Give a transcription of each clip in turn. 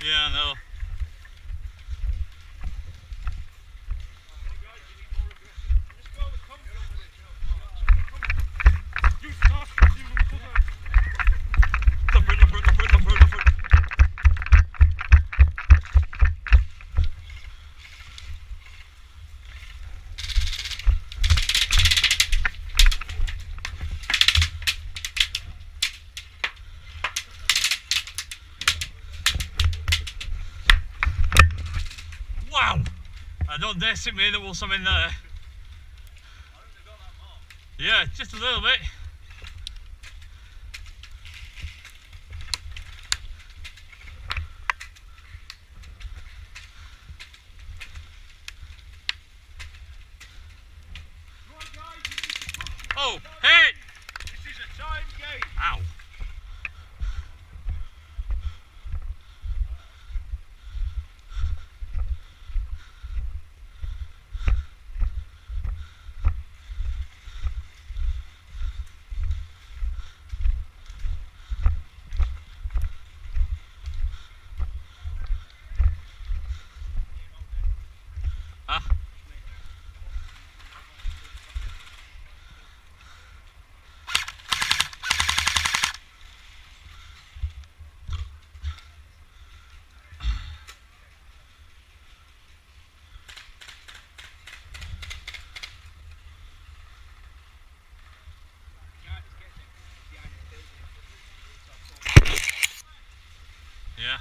Yeah, I know. Wow! I don't dare sit me there was some in there. Yeah, just a little bit. Oh, hey! This is a time game. Ow. Huh? Yeah.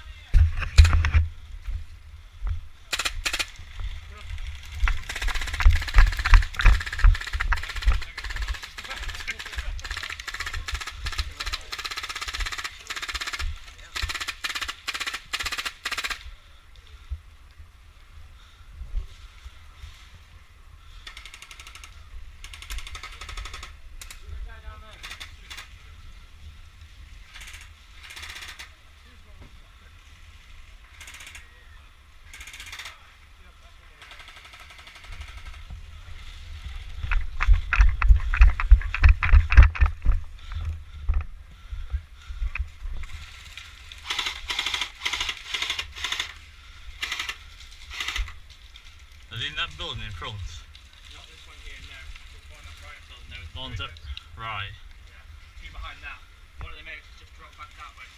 Is he in that building in front? Not this one here, no. There's one up right above, no. One to, right. Yeah. See behind that. One of the mates just dropped back that way.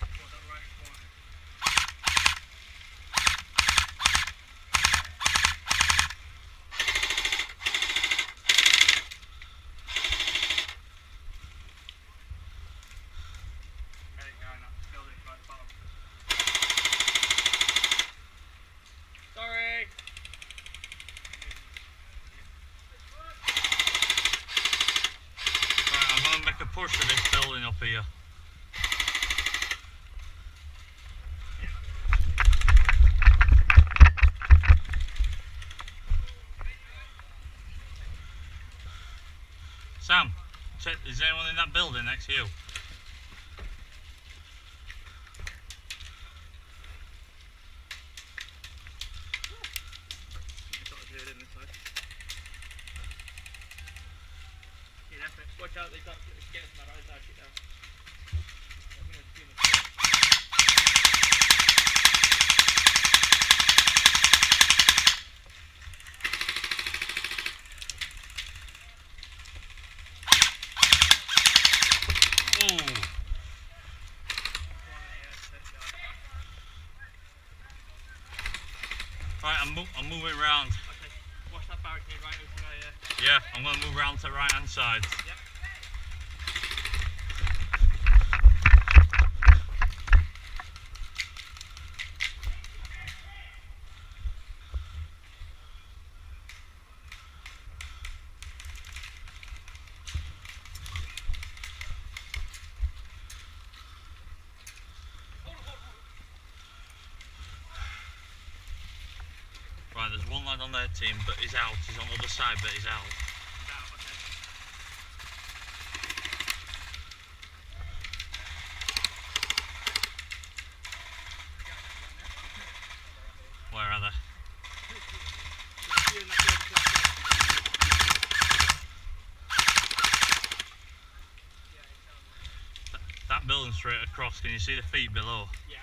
Towards that right corner. Medic guy in that building right at the bottom. Sorry! Right, I'm gonna make a push for this building up here. Sam, check, is anyone in that building next to you? Watch out, they got get us on the right side, shit down. Oh! Right, I'm moving around. Okay, watch that barricade right over there, yeah. Yeah, I'm gonna move around to the right hand side. Yep. Right, there's one lad on their team, but he's out. He's on the other side, but he's out. Where are they? That building straight across, can you see the feet below? Yeah.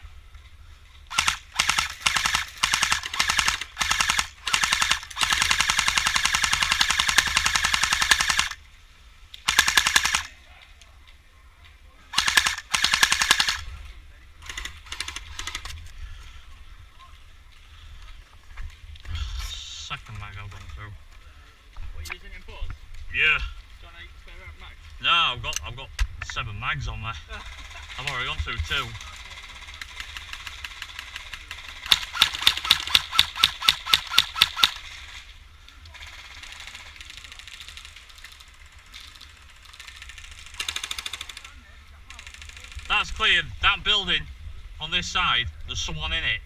second mag I've gone through. What, are you using it in pause? Yeah. Do you want to spare out mag? No, I've got 7 mags on there. I've already gone through 2. That's clear. That building on this side, there's someone in it.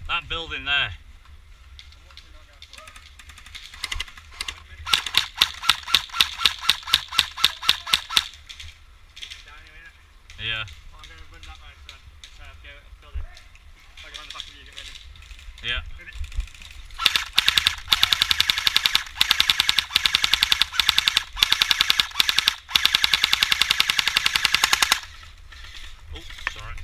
That building there. Yeah. I'm going to run that way, so go up the building. I'll go on the back of you, get ready. Yeah. Oh, sorry.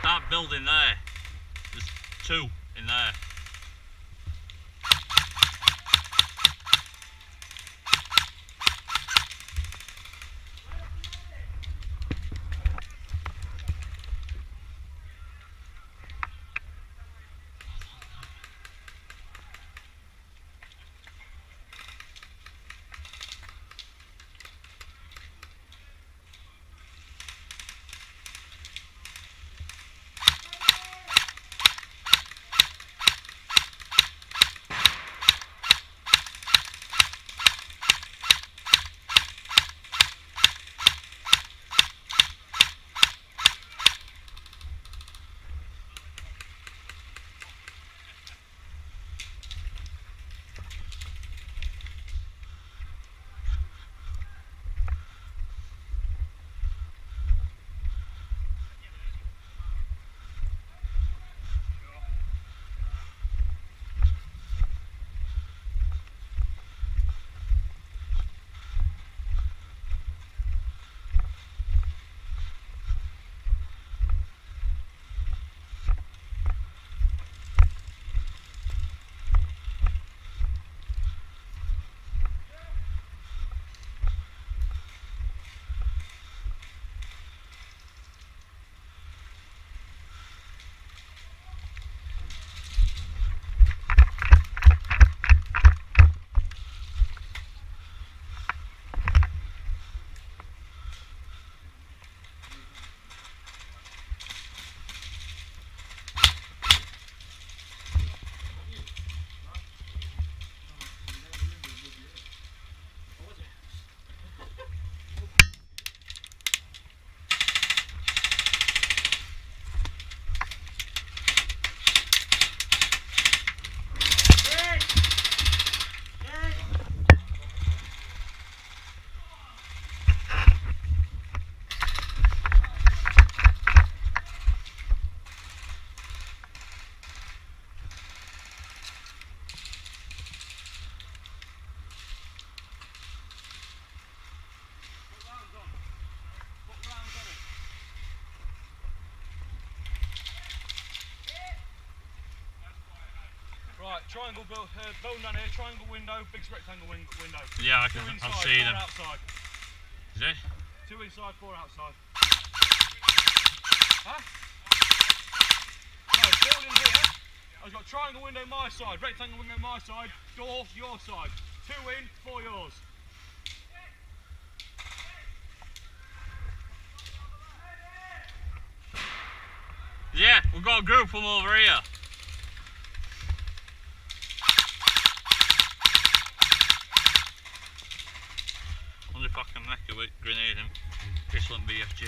That building there, there's 2 in there. Right, triangle bone down here, triangle window, big rectangle window. Yeah, Two I've inside, seen 4 them. outside. Is it? 2 2 inside, 4 outside. Huh? No, building here. I've got triangle window my side, rectangle window my side, door your side. 2 in, 4 yours. Yeah, we've got a group from over here. Wonder if I can make a grenade and pistol and BFG.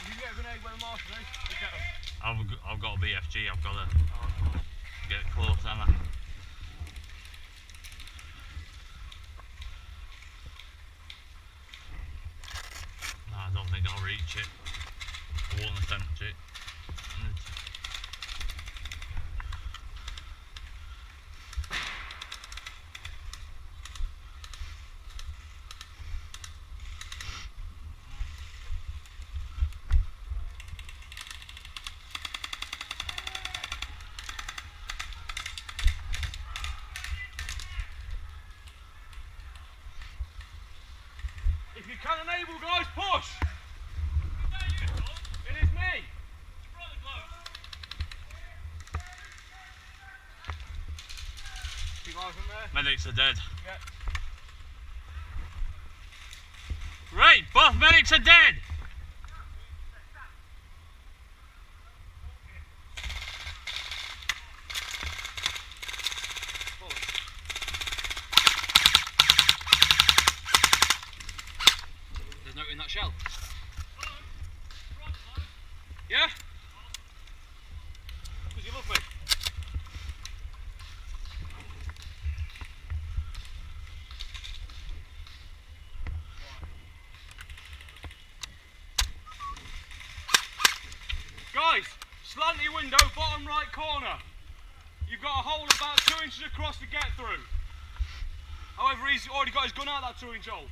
If you get a grenade where the marshal is, you get them. I've got a BFG, I've got to get it close, haven't I? No, I don't think I'll reach it. I won't attempt it. If you can enable, guys, push! It is me! Two guys in there? Medics are dead. Yeah. Right, both medics are dead! There's no in that shell. Yeah? Because you love me. Guys, slant your window, bottom right corner. You've got a hole about 2 inches across to get through. However, he's already got his gun out that 2-inch hole.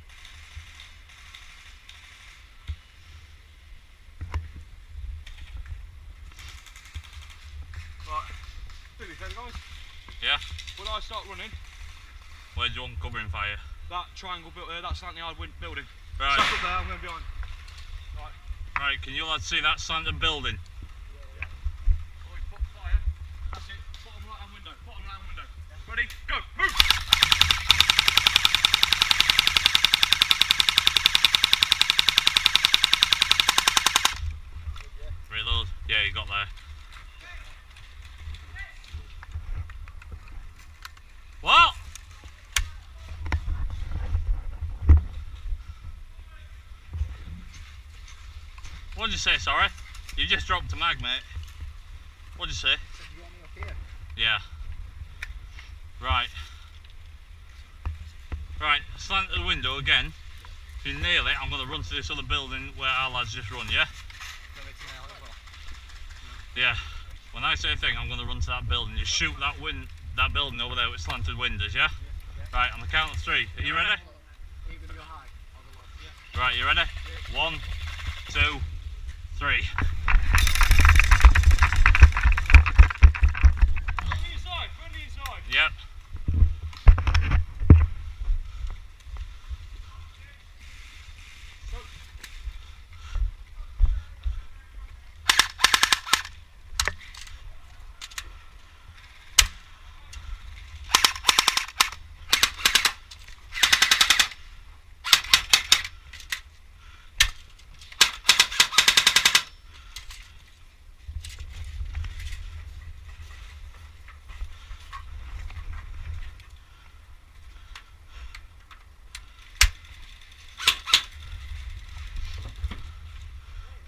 Right, do this then, guys. Yeah? When I start running, Where do you want covering fire? that triangle built there, that's slanting yard building. Right. Step up there, I'm going behind. Right. Right, can you lads see that slanted building? Always put fire. That's it. Bottom right hand window. Bottom right hand window. Ready? Go. Move! Reload. Yeah, you got there. What? What'd you say, sorry? You just dropped a mag, mate. What'd you say? You want me up here? Yeah. Right. Right, slant the window again. If you nail it, I'm going to run to this other building where our lads just run, yeah? Yeah. When I say a thing, I'm going to run to that building. You shoot that building over there with slanted windows, yeah? Right, on the count of 3. Are you ready? Even go high. Right, you ready? 1, 2, 3. On the inside. Run the inside. Yep.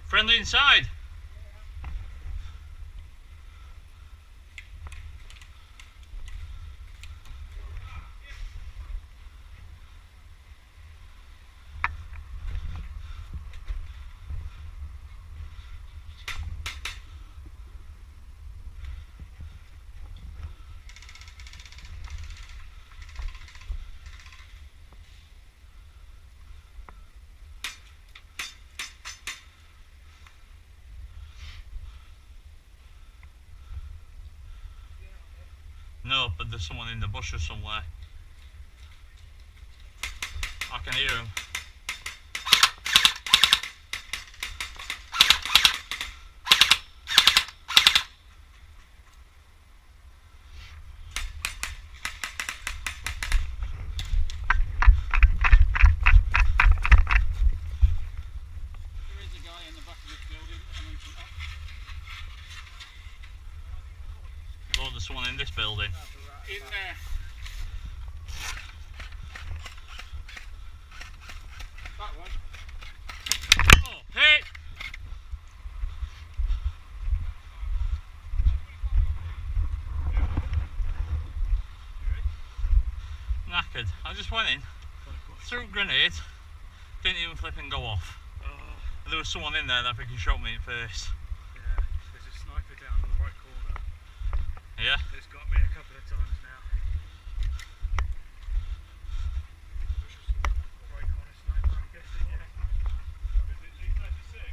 Friendly inside. No, but there's someone in the bushes somewhere. I can hear him. There is a guy in the back of this building. Oh, there's someone in this building. In there. That one. Oh, hit! Knackered. I just went in, threw a grenade, didn't even flip and go off. There was someone in there that freaking shot me in the face. Yeah, there's a sniper down in the right corner. Yeah? It's got me a couple of times now. Right corner sniper, I'm guessing, yeah. Is it G36?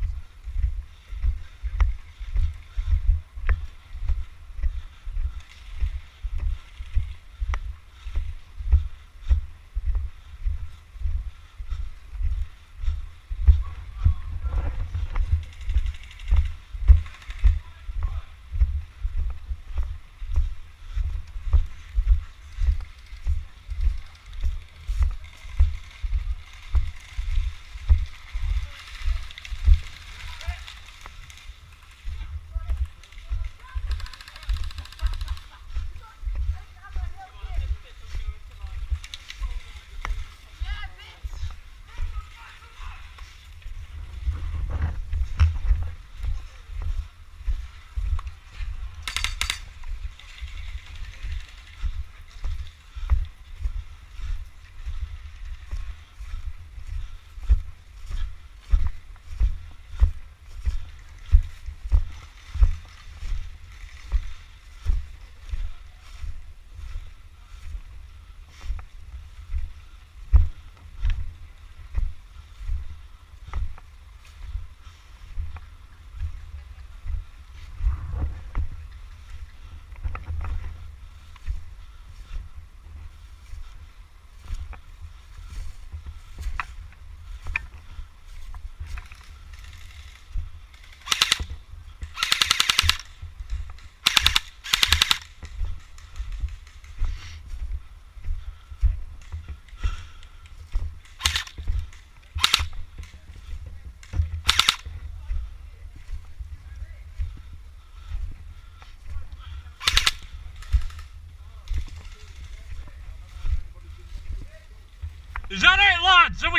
Is that it, lads? Are